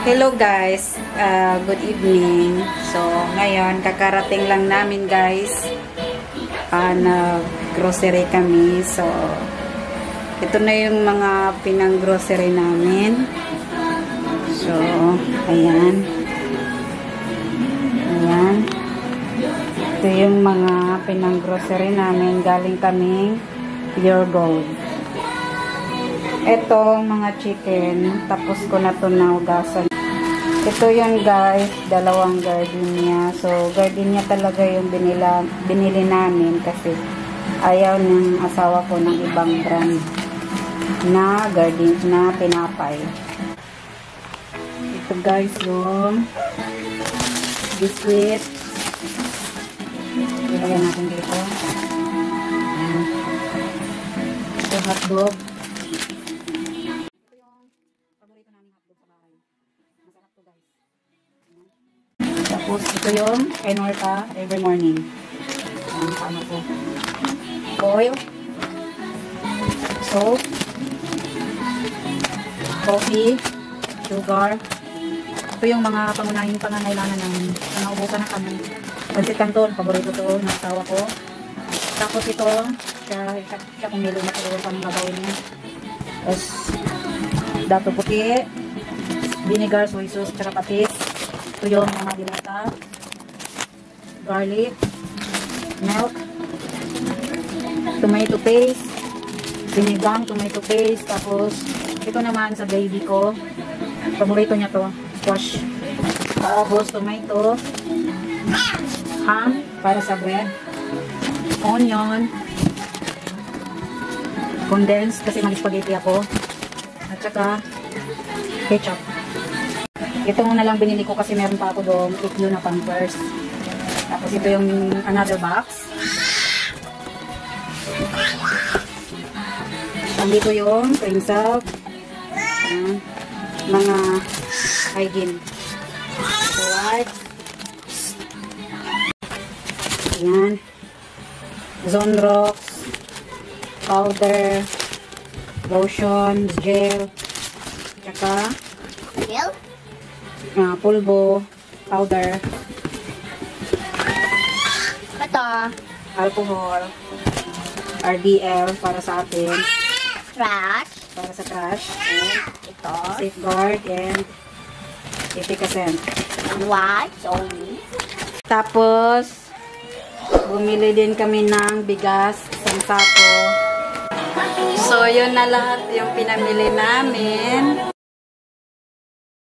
Hello guys, good evening. So ngayon kakarating lang namin guys, nag-grocery kami. So ito na yung mga pinang-grocery namin. So ayan. Ayan. Ito yung mga pinang-grocery namin. Galing kaming Pure Gold. Ito mga chicken, tapos ko na to naugasan. Ito yun guys, dalawang gardenia. So, gardenia talaga yung binili namin kasi ayaw ng asawa ko ng ibang brand na na pinapay. Ito guys yung biscuit. Ilagay natin dito. Ito hotdog. Tapos, ito yung Enorta every morning. Ano po? Oil. Soap. Coffee. Sugar. Ito yung mga pangunahing pangangailangan namin. Naubusan na kami. Pansit Canton, paborito to ng asawa ko. Tapos ito, siya pumili na ito kung anong gagawin niya. Tapos, dato puti, vinegar, soy sauce, tsaka patis. Ito yung mga dilata, garlic, milk, tomato paste, sinigang tomato paste, tapos ito naman sa baby ko, paborito niya to, squash, tapos tomato, ham para sa bread, onion, condensed kasi mag-spaghetti ako, at saka ketchup. Ito na lang binili ko kasi meron pa ako doon itlo na Pampers. Tapos ito yung another box. Andito yung cream soap. Mga hygiene. So, wipes. Ayan. Zonrox. Powder. Lotion. Gel. Tsaka gel? Pulbo, powder, ito, alcohol, RDL para sa atin, trash, para sa trash, and ito, safeguard, and efficacy. white only. Tapos, bumili din kami ng bigas, isang sako. So, yun na lahat yung pinamili namin.